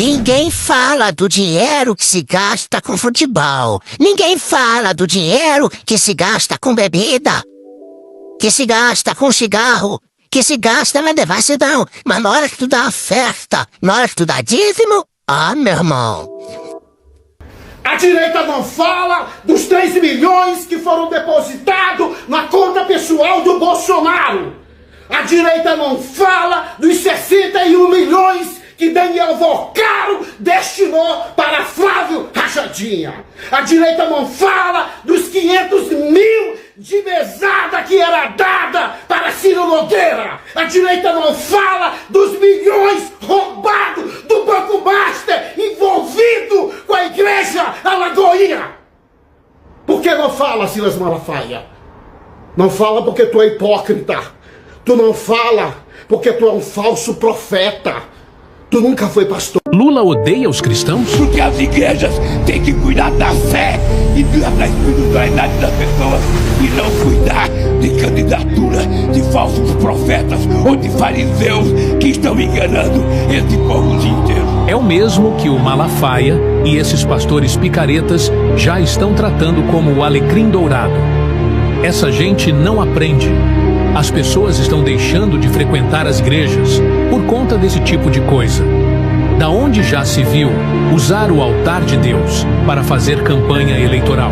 Ninguém fala do dinheiro que se gasta com futebol. Ninguém fala do dinheiro que se gasta com bebida, que se gasta com cigarro, que se gasta na devassidão. Mas na hora que tu dá a festa, na hora que tu dá dízimo, meu irmão. A direita não fala dos 3 milhões que foram depositados na conta pessoal do Bolsonaro. A direita não fala dos 61 milhões que Daniel Vocaro destinou para Flávio Rachadinha. A direita não fala dos 500 mil de mesada que era dada para Ciro Nogueira. A direita não fala dos milhões roubados do Banco Master envolvido com a igreja Alagoinha. Por que não fala, Silas Malafaia? Não fala porque tu é hipócrita. Tu não fala porque tu é um falso profeta. Tu nunca foi pastor. Lula odeia os cristãos? Porque as igrejas têm que cuidar da fé e da espiritualidade das pessoas e não cuidar de candidatura de falsos profetas ou de fariseus que estão enganando esse povo inteiro. É o mesmo que o Malafaia e esses pastores picaretas já estão tratando como o alecrim dourado. Essa gente não aprende. As pessoas estão deixando de frequentar as igrejas por conta desse tipo de coisa. Da onde já se viu usar o altar de Deus para fazer campanha eleitoral?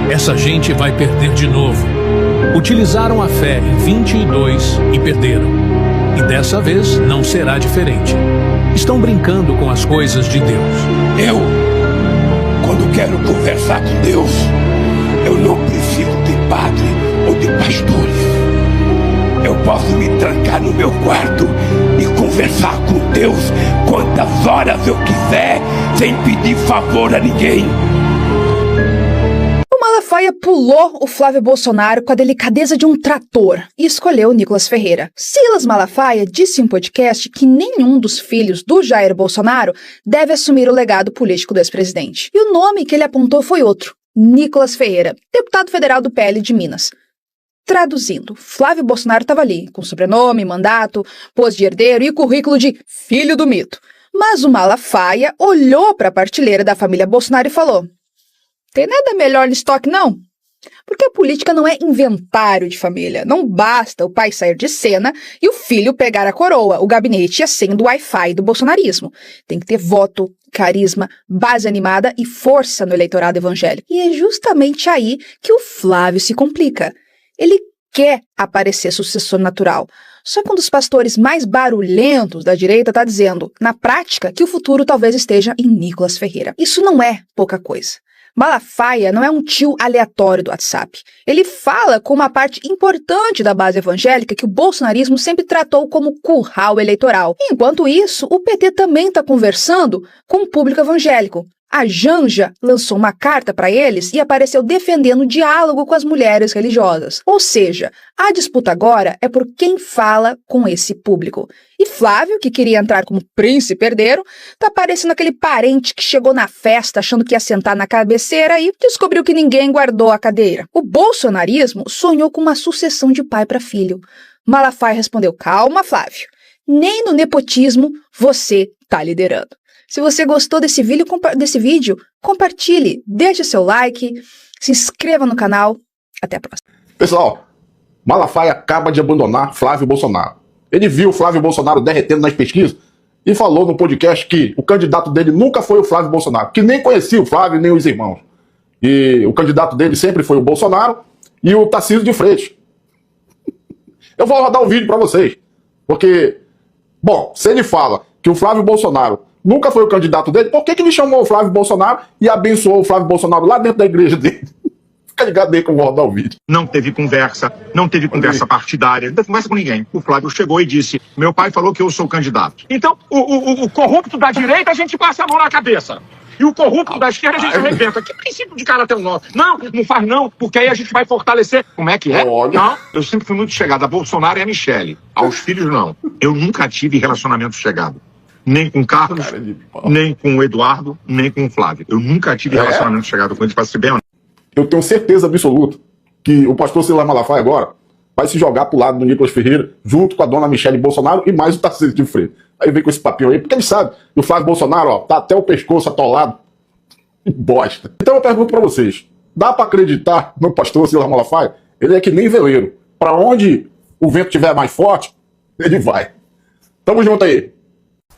Essa gente vai perder de novo. Utilizaram a fé em 22 e perderam. E dessa vez não será diferente. Estão brincando com as coisas de Deus. Eu, quando quero conversar com Deus, eu não preciso de padre ou de pastores. Eu posso me trancar no meu quarto e conversar com Deus quantas horas eu quiser, sem pedir favor a ninguém. O Malafaia pulou o Flávio Bolsonaro com a delicadeza de um trator e escolheu o Nicolas Ferreira. Silas Malafaia disse em um podcast que nenhum dos filhos do Jair Bolsonaro deve assumir o legado político do ex-presidente. E o nome que ele apontou foi outro, Nicolas Ferreira, deputado federal do PL de Minas. Traduzindo, Flávio Bolsonaro estava ali, com sobrenome, mandato, pose de herdeiro e currículo de filho do mito. Mas o Malafaia olhou para a partilheira da família Bolsonaro e falou: tem nada melhor no estoque, não? Porque a política não é inventário de família. Não basta o pai sair de cena e o filho pegar a coroa, o gabinete e a senha do Wi-Fi do bolsonarismo. Tem que ter voto, carisma, base animada e força no eleitorado evangélico. E é justamente aí que o Flávio se complica. Ele quer aparecer sucessor natural. Só que um dos pastores mais barulhentos da direita está dizendo, na prática, que o futuro talvez esteja em Nicolas Ferreira. Isso não é pouca coisa. Malafaia não é um tio aleatório do WhatsApp. Ele fala com uma parte importante da base evangélica que o bolsonarismo sempre tratou como curral eleitoral. Enquanto isso, o PT também está conversando com o público evangélico. A Janja lançou uma carta para eles e apareceu defendendo o diálogo com as mulheres religiosas. Ou seja, a disputa agora é por quem fala com esse público. E Flávio, que queria entrar como príncipe herdeiro, tá parecendo aquele parente que chegou na festa achando que ia sentar na cabeceira e descobriu que ninguém guardou a cadeira. O bolsonarismo sonhou com uma sucessão de pai para filho. Malafaia respondeu: calma, Flávio, nem no nepotismo você tá liderando. Se você gostou desse vídeo, compartilhe, deixe seu like, se inscreva no canal. Até a próxima. Pessoal, Malafaia acaba de abandonar Flávio Bolsonaro. Ele viu Flávio Bolsonaro derretendo nas pesquisas e falou no podcast que o candidato dele nunca foi o Flávio Bolsonaro, que nem conhecia o Flávio nem os irmãos. E o candidato dele sempre foi o Bolsonaro e o Tarcísio de Freitas. Eu vou rodar o vídeo para vocês, porque, bom, se ele fala que o Flávio Bolsonaro nunca foi o candidato dele, por que ele chamou o Flávio Bolsonaro e abençoou o Flávio Bolsonaro lá dentro da igreja dele? Fica ligado aí que eu vou rodar o vídeo. Não teve conversa partidária, não teve conversa com ninguém. O Flávio chegou e disse: meu pai falou que eu sou candidato. Então, o corrupto da direita, a gente passa a mão na cabeça. E o corrupto da esquerda, a gente arrebenta. Que princípio de caráter nosso? Não, não faz não, porque aí a gente vai fortalecer. Como é que é? Olha. Não, eu sempre fui muito chegado a Bolsonaro e a Michele. Aos filhos, não. Eu nunca tive relacionamento chegado. Nem com Carlos, nem com o Eduardo, nem com o Flávio. Eu nunca tive relacionamento chegado com eles, para ser bem honesto. Eu tenho certeza absoluta que o pastor Silas Malafaia agora vai se jogar pro lado do Nicolas Ferreira, junto com a dona Michele Bolsonaro e mais o Tarcísio de Freitas. Aí vem com esse papinho aí, porque ele sabe que o Flávio Bolsonaro, ó, tá até o pescoço atolado. Bosta. Então eu pergunto pra vocês, dá pra acreditar no pastor Silas Malafaia? Ele é que nem veleiro. Pra onde o vento estiver mais forte, ele vai. Tamo junto aí.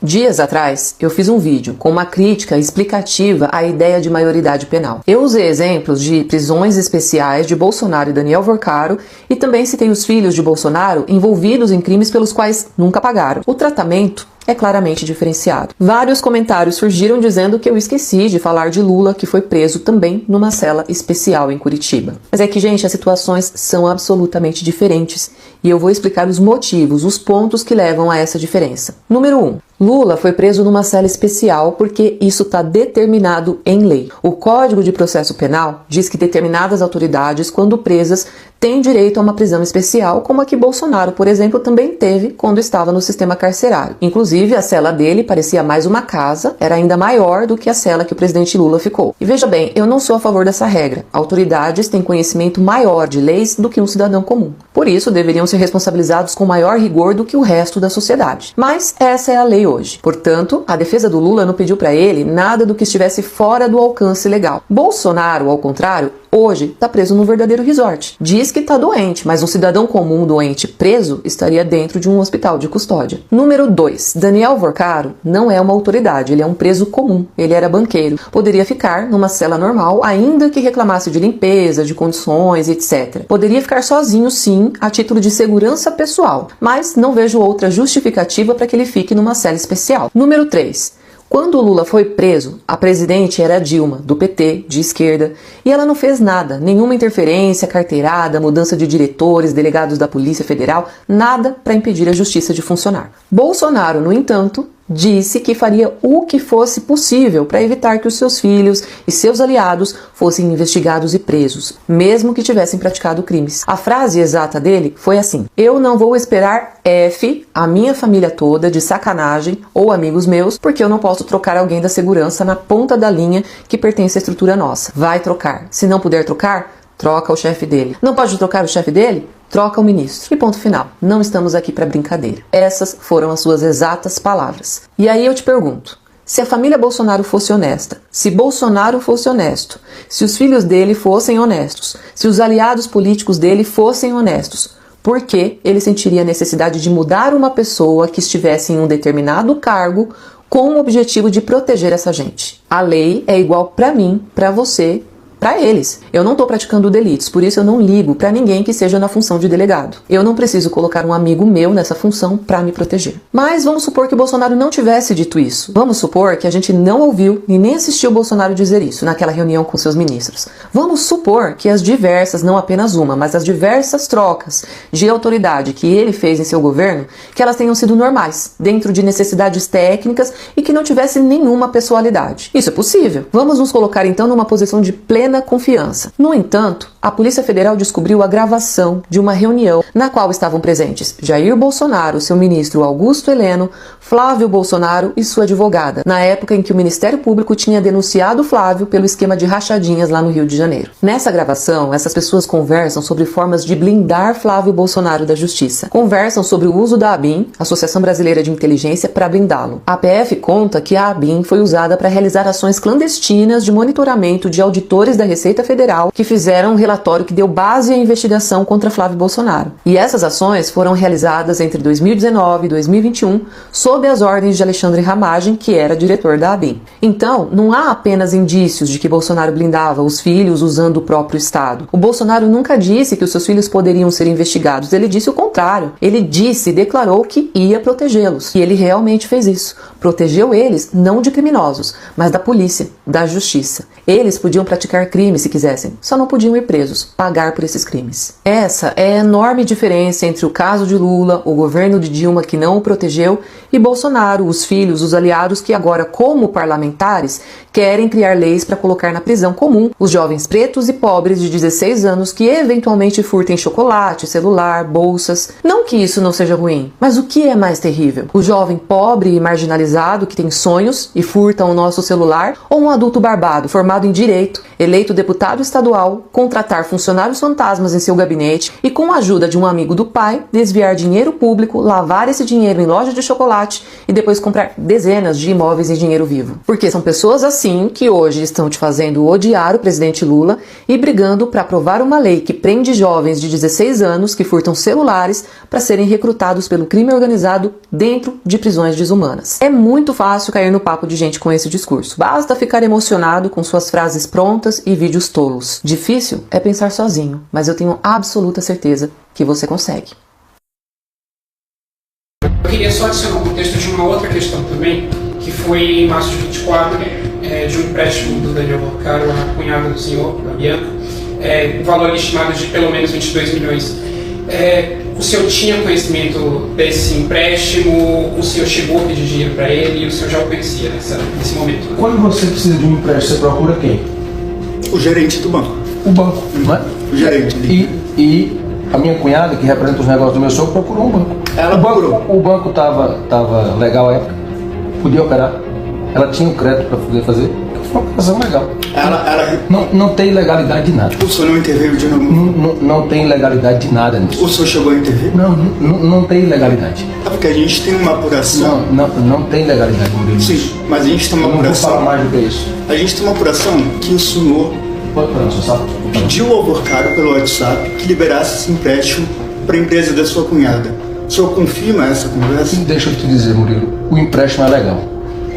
Dias atrás, eu fiz um vídeo com uma crítica explicativa à ideia de maioridade penal. Eu usei exemplos de prisões especiais de Bolsonaro e Daniel Vorcaro e também citei os filhos de Bolsonaro envolvidos em crimes pelos quais nunca pagaram. O tratamento é claramente diferenciado. Vários comentários surgiram dizendo que eu esqueci de falar de Lula, que foi preso também numa cela especial em Curitiba. Mas é que, gente, as situações são absolutamente diferentes e eu vou explicar os motivos, os pontos que levam a essa diferença. Número 1. Lula foi preso numa cela especial porque isso está determinado em lei. O Código de Processo Penal diz que determinadas autoridades, quando presas, têm direito a uma prisão especial, como a que Bolsonaro, por exemplo, também teve quando estava no sistema carcerário. Inclusive, a cela dele parecia mais uma casa, era ainda maior do que a cela que o presidente Lula ficou. E veja bem, eu não sou a favor dessa regra. Autoridades têm conhecimento maior de leis do que um cidadão comum. Por isso, deveriam ser responsabilizados com maior rigor do que o resto da sociedade. Mas essa é a lei hoje. Portanto, a defesa do Lula não pediu para ele nada do que estivesse fora do alcance legal. Bolsonaro, ao contrário, hoje está preso num verdadeiro resort. Diz que está doente, mas um cidadão comum doente preso estaria dentro de um hospital de custódia. Número 2. Daniel Vorcaro não é uma autoridade, ele é um preso comum. Ele era banqueiro. Poderia ficar numa cela normal, ainda que reclamasse de limpeza, de condições, etc. Poderia ficar sozinho, sim, a título de segurança pessoal, mas não vejo outra justificativa para que ele fique numa cela especial. Número 3. Quando o Lula foi preso, a presidente era Dilma, do PT, de esquerda, e ela não fez nada, nenhuma interferência, carteirada, mudança de diretores, delegados da Polícia Federal, nada para impedir a justiça de funcionar. Bolsonaro, no entanto, disse que faria o que fosse possível para evitar que os seus filhos e seus aliados fossem investigados e presos, mesmo que tivessem praticado crimes. A frase exata dele foi assim: "Eu não vou esperar a minha família toda, de sacanagem, ou amigos meus, porque eu não posso trocar alguém da segurança na ponta da linha que pertence à estrutura nossa. Vai trocar. Se não puder trocar, troca o chefe dele. Não pode trocar o chefe dele? Troca o ministro." E ponto final. Não estamos aqui para brincadeira. Essas foram as suas exatas palavras. E aí eu te pergunto, se a família Bolsonaro fosse honesta, se Bolsonaro fosse honesto, se os filhos dele fossem honestos, se os aliados políticos dele fossem honestos, por que ele sentiria a necessidade de mudar uma pessoa que estivesse em um determinado cargo com o objetivo de proteger essa gente? A lei é igual para mim, para você, para eles. Eu não estou praticando delitos, por isso eu não ligo para ninguém que seja na função de delegado. Eu não preciso colocar um amigo meu nessa função para me proteger. Mas vamos supor que o Bolsonaro não tivesse dito isso. Vamos supor que a gente não ouviu e nem assistiu o Bolsonaro dizer isso naquela reunião com seus ministros. Vamos supor que as diversas, não apenas uma, mas as diversas trocas de autoridade que ele fez em seu governo, que elas tenham sido normais, dentro de necessidades técnicas e que não tivesse nenhuma pessoalidade. Isso é possível. Vamos nos colocar então numa posição de plena confiança. No entanto, a Polícia Federal descobriu a gravação de uma reunião na qual estavam presentes Jair Bolsonaro, seu ministro Augusto Heleno, Flávio Bolsonaro e sua advogada, na época em que o Ministério Público tinha denunciado Flávio pelo esquema de rachadinhas lá no Rio de Janeiro. Nessa gravação, essas pessoas conversam sobre formas de blindar Flávio Bolsonaro da justiça. Conversam sobre o uso da ABIN, Associação Brasileira de Inteligência, para blindá-lo. A PF conta que a ABIN foi usada para realizar ações clandestinas de monitoramento de auditores da Receita Federal que fizeram um relatório que deu base à investigação contra Flávio Bolsonaro. E essas ações foram realizadas entre 2019 e 2021 sob as ordens de Alexandre Ramagem, que era diretor da ABIN. Então, não há apenas indícios de que Bolsonaro blindava os filhos usando o próprio Estado. O Bolsonaro nunca disse que os seus filhos poderiam ser investigados, ele disse o contrário. Ele disse e declarou que ia protegê-los. E ele realmente fez isso. Protegeu eles não de criminosos, mas da polícia, da justiça. Eles podiam praticar crimes se quisessem, só não podiam ir presos, pagar por esses crimes. Essa é a enorme diferença entre o caso de Lula, o governo de Dilma que não o protegeu, e Bolsonaro, os filhos, os aliados que agora, como parlamentares, querem criar leis para colocar na prisão comum os jovens pretos e pobres de 16 anos que eventualmente furtem chocolate, celular, bolsas. Não que isso não seja ruim, mas o que é mais terrível? O jovem pobre e marginalizado que tem sonhos e furta o nosso celular, ou um adulto barbado, formado em direito, eleito eleito deputado estadual, contratar funcionários fantasmas em seu gabinete e, com a ajuda de um amigo do pai, desviar dinheiro público, lavar esse dinheiro em loja de chocolate e depois comprar dezenas de imóveis em dinheiro vivo. Porque são pessoas assim que hoje estão te fazendo odiar o presidente Lula e brigando para aprovar uma lei que prende jovens de 16 anos que furtam celulares para serem recrutados pelo crime organizado dentro de prisões desumanas. É muito fácil cair no papo de gente com esse discurso. Basta ficar emocionado com suas frases prontas e vídeos tolos. Difícil é pensar sozinho, mas eu tenho absoluta certeza que você consegue. Eu queria só adicionar um contexto de uma outra questão também, que foi em março de 24, de um empréstimo do Daniel Vorcaro, a cunhada do senhor, a Bianca, valor estimado de pelo menos 22 milhões. O senhor tinha conhecimento desse empréstimo? O senhor chegou a pedir dinheiro para ele e o senhor já o conhecia nesse momento? Quando você precisa de um empréstimo, você procura quem? O gerente do banco. O banco, não é? O gerente. E a minha cunhada, que representa os negócios do meu sogro, procurou um banco. Ela procurou. O banco estava legal à época, podia operar. Ela tinha o crédito para poder fazer. Foi uma operação legal. Não tem legalidade de nada. O senhor não interveio de novo? Não tem legalidade de nada nisso. O senhor chegou a intervir? Não tem legalidade. Porque a gente tem uma apuração. Não tem legalidade, Murilo. Sim, mas a gente tem uma apuração. Não vou falar mais do que isso. A gente tem uma apuração que o senhor pediu ao Vorcaro pelo WhatsApp que liberasse esse empréstimo para a empresa da sua cunhada. O senhor confirma essa conversa? Deixa eu te dizer, Murilo, o empréstimo é legal.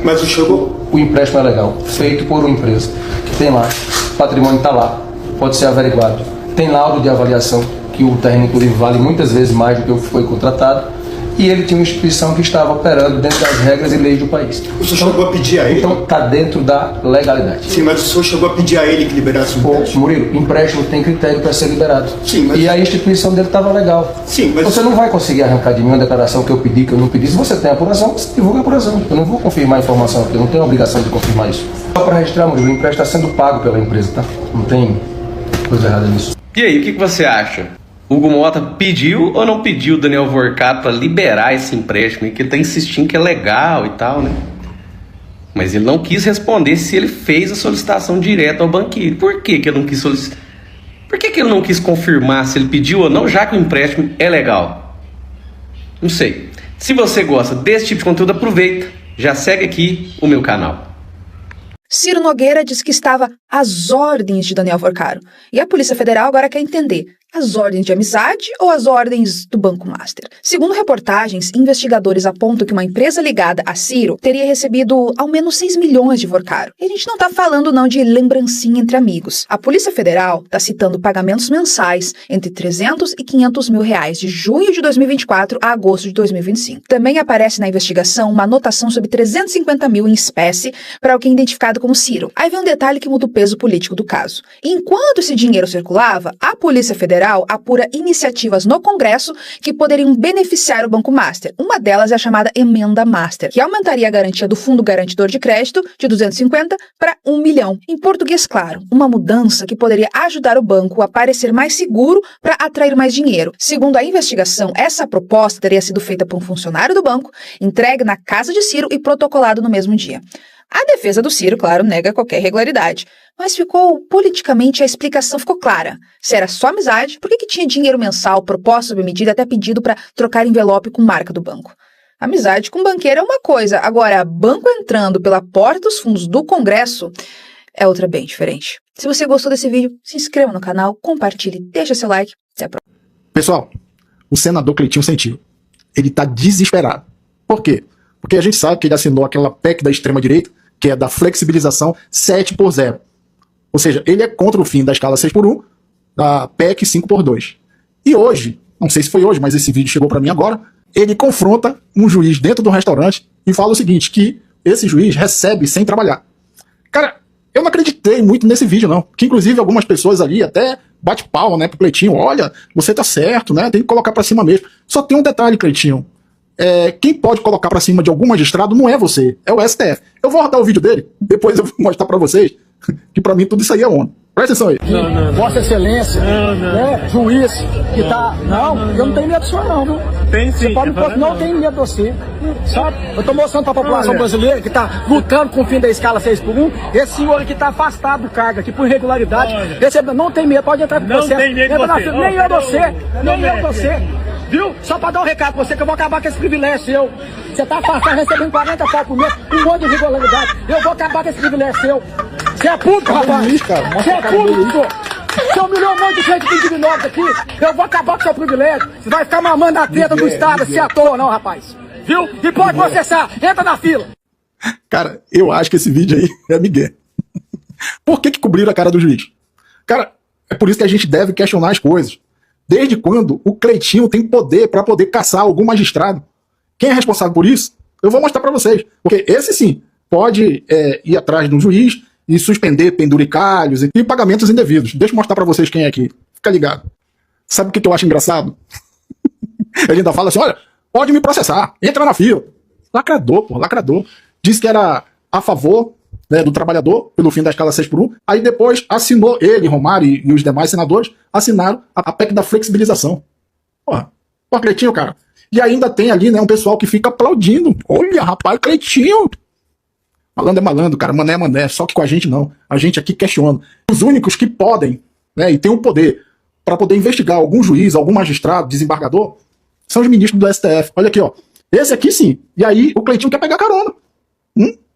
Mas o empréstimo é legal, feito por uma empresa que tem lá, o patrimônio está lá, pode ser averiguado. Tem laudo de avaliação, que o terreno inclusive vale muitas vezes mais do que o que foi contratado, e ele tinha uma instituição que estava operando dentro das regras e leis do país. O senhor chegou a pedir a ele? Então está dentro da legalidade. Sim, mas o senhor chegou a pedir a ele que liberasse o empréstimo? Murilo, empréstimo tem critério para ser liberado. Sim, mas... E a instituição dele estava legal. Sim, mas... Você não vai conseguir arrancar de mim uma declaração que eu pedi, que eu não pedi. Se você tem apuração, você divulga a apuração. Eu não vou confirmar a informação aqui, eu não tenho a obrigação de confirmar isso. Só para registrar, Murilo, o empréstimo está sendo pago pela empresa, tá? Não tem coisa errada nisso. E aí, o que você acha? Hugo Mota pediu ou não pediu o Daniel Vorcaro para liberar esse empréstimo? Que ele tá insistindo que é legal e tal, né? Mas ele não quis responder se ele fez a solicitação direta ao banqueiro. Por que ele não quis solicitar? Por que ele não quis confirmar se ele pediu ou não, já que o empréstimo é legal? Não sei. Se você gosta desse tipo de conteúdo, aproveita. Já segue aqui o meu canal. Ciro Nogueira diz que estava às ordens de Daniel Vorcaro. E a Polícia Federal agora quer entender as ordens de amizade ou as ordens do Banco Master. Segundo reportagens, investigadores apontam que uma empresa ligada a Ciro teria recebido ao menos 6 milhões de Vorcaro. E a gente não está falando não de lembrancinha entre amigos. A Polícia Federal está citando pagamentos mensais entre 300 e 500 mil reais de junho de 2024 a agosto de 2025. Também aparece na investigação uma anotação sobre 350 mil em espécie para alguém identificado como Ciro. Aí vem um detalhe que muda o peso político do caso. Enquanto esse dinheiro circulava, a Polícia Federal apura iniciativas no Congresso que poderiam beneficiar o Banco Master. Uma delas é a chamada Emenda Master, que aumentaria a garantia do Fundo Garantidor de Crédito de 250 para 1 milhão. Em português claro, uma mudança que poderia ajudar o banco a parecer mais seguro para atrair mais dinheiro. Segundo a investigação, essa proposta teria sido feita por um funcionário do banco, entregue na casa de Ciro e protocolado no mesmo dia. A defesa do Ciro, claro, nega qualquer irregularidade, mas politicamente a explicação ficou clara. Se era só amizade, por que tinha dinheiro mensal, proposta sob medida, até pedido para trocar envelope com marca do banco? Amizade com banqueiro é uma coisa, agora banco entrando pela porta dos fundos do Congresso é outra bem diferente. Se você gostou desse vídeo, se inscreva no canal, compartilhe, deixa seu like, até a próxima. Pessoal, o senador Cleitinho sentiu. Ele tá desesperado. Por quê? Porque a gente sabe que ele assinou aquela PEC da extrema-direita, que é da flexibilização 7x0. Ou seja, ele é contra o fim da escala 6x1, da PEC 5x2. E hoje, não sei se foi hoje, mas esse vídeo chegou para mim agora, ele confronta um juiz dentro do restaurante e fala o seguinte, que esse juiz recebe sem trabalhar. Cara, eu não acreditei muito nesse vídeo, não. Que inclusive algumas pessoas ali até bate palma, né, pro Cleitinho. Olha, você tá certo, né, tem que colocar para cima mesmo. Só tem um detalhe, Cleitinho. Quem pode colocar para cima de algum magistrado não é você, é o STF. Eu vou rodar o vídeo dele, depois eu vou mostrar para vocês que para mim tudo isso aí é ONU. Presta atenção aí. Não. Vossa Excelência, né, juiz, que tá... Não, eu não tenho medo do senhor não, viu? Tem sim. Você pode não tenho medo de você, sabe? Eu tô mostrando pra população brasileira que tá lutando com o fim da escala 6x1. Esse senhor aqui tá afastado do cargo aqui por irregularidade. Não tem medo, pode entrar com você. Não tem medo de você. Nem eu você. Viu? Só pra dar um recado pra você que eu vou acabar com esse privilégio seu. Você tá afastado recebendo 40 pau por mês, um monte de irregularidade. Eu vou acabar com esse privilégio seu. Você é público, rapaz. Você é público. Você humilhou um monte de gente de dignidade aqui. Eu vou acabar com seu privilégio. Você vai ficar mamando a treta do Estado, se à toa não, rapaz. Viu? E pode processar. Entra na fila. Cara, eu acho que esse vídeo aí é migué. Por que cobriram a cara do juiz? Cara, é por isso que a gente deve questionar as coisas. Desde quando o Cleitinho tem poder para poder caçar algum magistrado? Quem é responsável por isso? Eu vou mostrar para vocês. Porque esse sim pode ir atrás de um juiz e suspender penduricalhos e pagamentos indevidos. Deixa eu mostrar para vocês quem é aqui. Fica ligado. Sabe o que eu acho engraçado? Ele ainda fala assim, olha, pode me processar, entra na fila. Lacrador, pô, lacrador. Disse que era a favor, né, do trabalhador pelo fim da escala 6x1. Aí depois assinou ele, Romário e os demais senadores, assinaram a PEC da flexibilização. Porra, Cleitinho, cara. E ainda tem ali, né, um pessoal que fica aplaudindo. Olha, rapaz, Cleitinho. Malandro é malandro, cara, mané é mané, só que com a gente não. A gente aqui questiona. Os únicos que podem, né, e tem o poder para poder investigar algum juiz, algum magistrado, desembargador, são os ministros do STF. Olha aqui, ó. Esse aqui sim. E aí o Cleitinho quer pegar carona.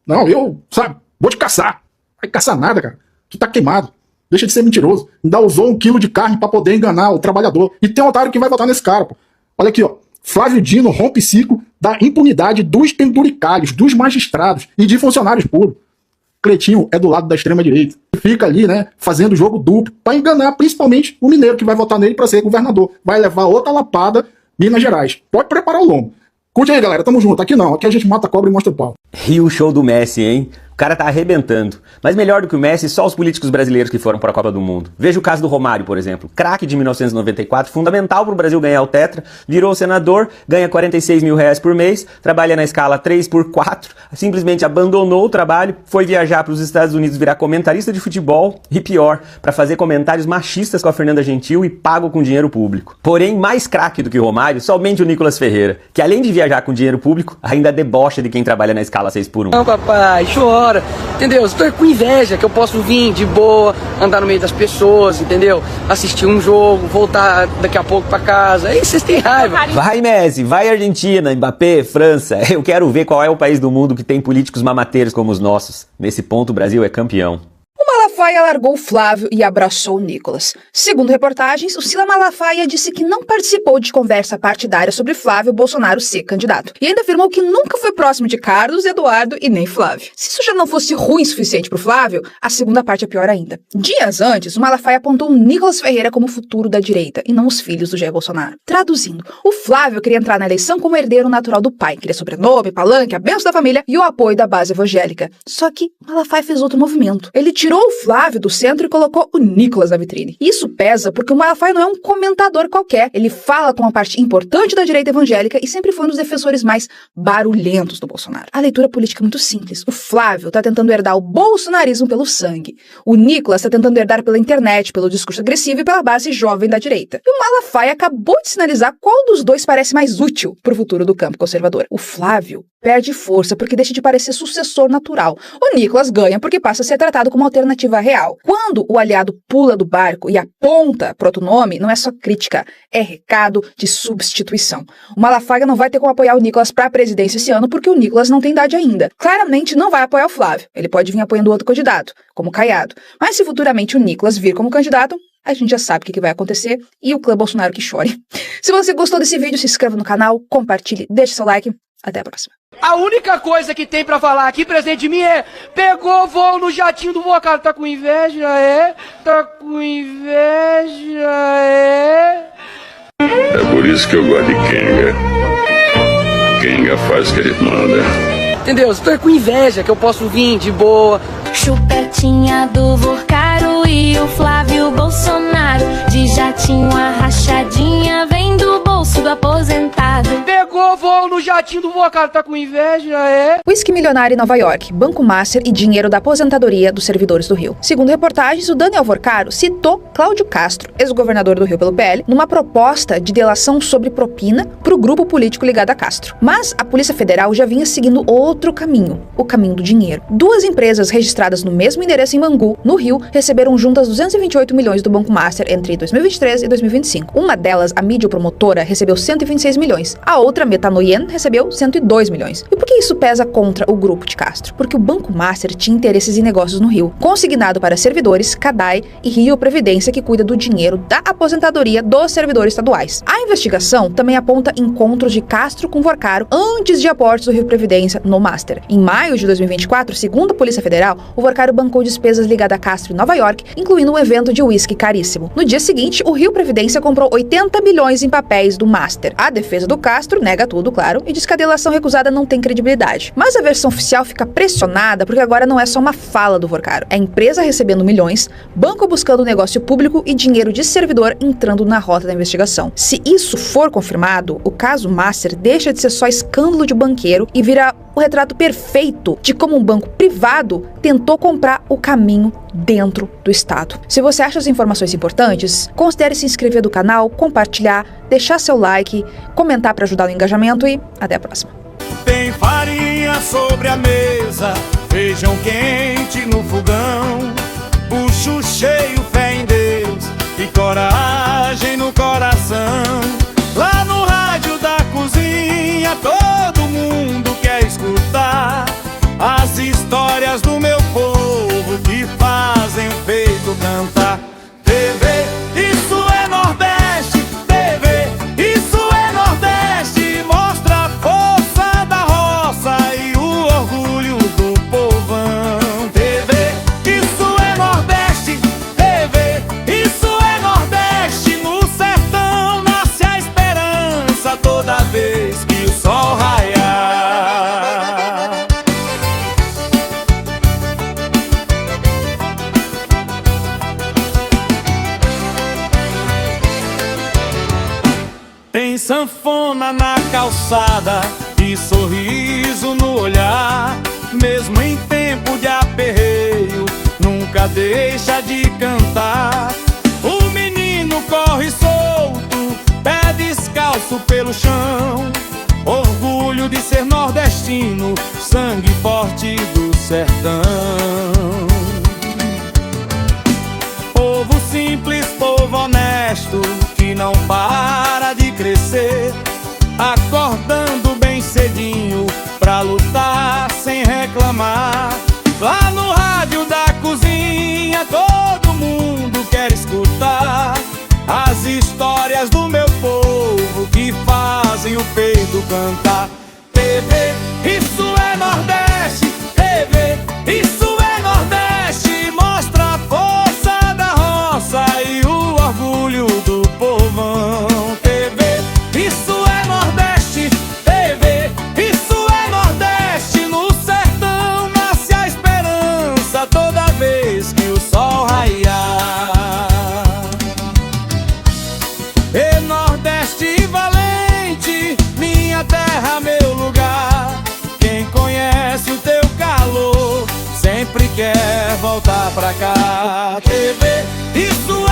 Não, eu, sabe, vou te caçar. Vai caçar nada, cara. Tu tá queimado. Deixa de ser mentiroso. Ainda usou 1 quilo de carne para poder enganar o trabalhador. E tem um otário que vai votar nesse cara, pô. Olha aqui, ó. Flávio Dino rompe ciclo da impunidade dos penduricalhos, dos magistrados e de funcionários públicos. Cleitinho é do lado da extrema-direita. Fica ali, né, fazendo jogo duplo para enganar principalmente o mineiro que vai votar nele para ser governador. Vai levar outra lapada, Minas Gerais. Pode preparar o lombo. Curte aí, galera. Tamo junto. Aqui não. Aqui a gente mata a cobra e mostra o pau. E o show do Messi, hein? O cara tá arrebentando. Mas melhor do que o Messi, só os políticos brasileiros que foram para a Copa do Mundo. Veja o caso do Romário, por exemplo. Craque de 1994, fundamental para o Brasil ganhar o Tetra, virou senador, ganha 46 mil reais por mês, trabalha na escala 3x4, simplesmente abandonou o trabalho, foi viajar para os Estados Unidos virar comentarista de futebol e pior, para fazer comentários machistas com a Fernanda Gentil e pago com dinheiro público. Porém, mais craque do que o Romário, somente o Nicolas Ferreira, que além de viajar com dinheiro público, ainda debocha de quem trabalha na escala 6x1. Não, papai, chora. Entendeu? Estou com inveja que eu posso vir de boa, andar no meio das pessoas, entendeu? Assistir um jogo, voltar daqui a pouco pra casa. Aí vocês têm raiva. Vai Messi, vai Argentina, Mbappé, França. Eu quero ver qual é o país do mundo que tem políticos mamateiros como os nossos. Nesse ponto o Brasil é campeão. O Malafaia largou Flávio e abraçou Nicolas. Segundo reportagens, o Sila Malafaia disse que não participou de conversa partidária sobre Flávio Bolsonaro ser candidato. E ainda afirmou que nunca foi próximo de Carlos, Eduardo e nem Flávio. Se isso já não fosse ruim o suficiente pro Flávio, a segunda parte é pior ainda. Dias antes, o Malafaia apontou o Nicolas Ferreira como o futuro da direita, e não os filhos do Jair Bolsonaro. Traduzindo, o Flávio queria entrar na eleição como herdeiro natural do pai, queria sobrenome, palanque, a bênção da família e o apoio da base evangélica. Só que Malafaia fez outro movimento. Ele tirou o Flávio do centro e colocou o Nicolas na vitrine. Isso pesa porque o Malafaia não é um comentador qualquer. Ele fala com uma parte importante da direita evangélica e sempre foi um dos defensores mais barulhentos do Bolsonaro. A leitura política é muito simples. O Flávio está tentando herdar o bolsonarismo pelo sangue. O Nicolas está tentando herdar pela internet, pelo discurso agressivo e pela base jovem da direita. E o Malafaia acabou de sinalizar qual dos dois parece mais útil para o futuro do campo conservador. O Flávio perde força porque deixa de parecer sucessor natural. O Nicolas ganha porque passa a ser tratado como alternativa real. Quando o aliado pula do barco e aponta para outro nome, não é só crítica, é recado de substituição. O Malafaia não vai ter como apoiar o Nicolas para a presidência esse ano porque o Nicolas não tem idade ainda. Claramente não vai apoiar o Flávio. Ele pode vir apoiando outro candidato, como o Caiado. Mas se futuramente o Nicolas vir como candidato, a gente já sabe o que vai acontecer e o clã Bolsonaro que chore. Se você gostou desse vídeo, se inscreva no canal, compartilhe, deixe seu like. Até a próxima. A única coisa que tem pra falar aqui presente de mim é: pegou voo no jatinho do Vocado. Tá com inveja, é? Tá com inveja, é? É por isso que eu gosto de Kenga. Kenga faz o que ele manda. Entendeu? Estou com inveja que eu posso vir de boa. Chupetinha do Vocaro e o Flávio Bolsonaro. De jatinho a rachadinha vem do bolso do aposentado. Pegou Marcou voo no jatinho do Vocaro, tá com inveja, é? Whisky milionário em Nova York, Banco Master e dinheiro da aposentadoria dos servidores do Rio. Segundo reportagens, o Daniel Vorcaro citou Cláudio Castro, ex-governador do Rio pelo PL, numa proposta de delação sobre propina para o grupo político ligado a Castro. Mas a Polícia Federal já vinha seguindo outro caminho, o caminho do dinheiro. Duas empresas registradas no mesmo endereço em Bangu, no Rio, receberam juntas 228 milhões do Banco Master entre 2023 e 2025. Uma delas, a mídia promotora, recebeu 126 milhões. A outra, Metanoien, recebeu 102 milhões. E por que isso pesa contra o grupo de Castro? Porque o Banco Master tinha interesses em negócios no Rio, consignado para servidores, CADAI e Rio Previdência, que cuida do dinheiro da aposentadoria dos servidores estaduais. A investigação também aponta encontros de Castro com Vorcaro antes de aportes do Rio Previdência no Master. Em maio de 2024, segundo a Polícia Federal, o Vorcaro bancou despesas ligadas a Castro em Nova York, incluindo um evento de uísque caríssimo. No dia seguinte, o Rio Previdência comprou 80 milhões em papéis do Master. A defesa do Castro nega tudo, claro, e diz que a delação recusada não tem credibilidade. Mas a versão oficial fica pressionada porque agora não é só uma fala do Vorcaro. É a empresa recebendo milhões, banco buscando negócio público e dinheiro de servidor entrando na rota da investigação. Se isso for confirmado, o caso Master deixa de ser só escândalo de banqueiro e vira o retrato perfeito de como um banco privado tentou comprar o caminho dentro do Estado. Se você acha as informações importantes, considere se inscrever no canal, compartilhar, deixar seu like, comentar para ajudar no engajamento e até a próxima. Tem farinha sobre a mesa, feijão quente no fogão, bucho cheio, fé em Deus e coragem no coração. Lá no rádio da cozinha todo mundo quer escutar as histórias do meu povo que fazem o peito cantar. TV, isso é Nordeste. TV, isso é Nordeste. Mostra a força da roça e o orgulho do povão. TV, isso é Nordeste. TV, isso é Nordeste. No sertão nasce a esperança toda vez que o sol raiar. Tem sanfona na calçada e sorriso no olhar, mesmo em tempo de aperreio, nunca deixa de cantar. O menino corre solto, pé descalço pelo chão, orgulho de ser nordestino, sangue forte do sertão. Povo simples, povo honesto, que não para de crescer, acordando bem cedinho pra lutar sem reclamar. Lá no rádio da cozinha todo mundo quer escutar as histórias do meu povo que fazem o peito cantar. TV, isso é Nordeste. TV, isso é Nordeste. Mostra a força da roça e o orgulho do povão. TV, isso é Nordeste. TV, isso é Nordeste. No sertão nasce a esperança toda vez que o sol raiar. E Nordeste valente, minha terra, meu lugar. Quem conhece o teu calor sempre quer voltar pra cá. TV, isso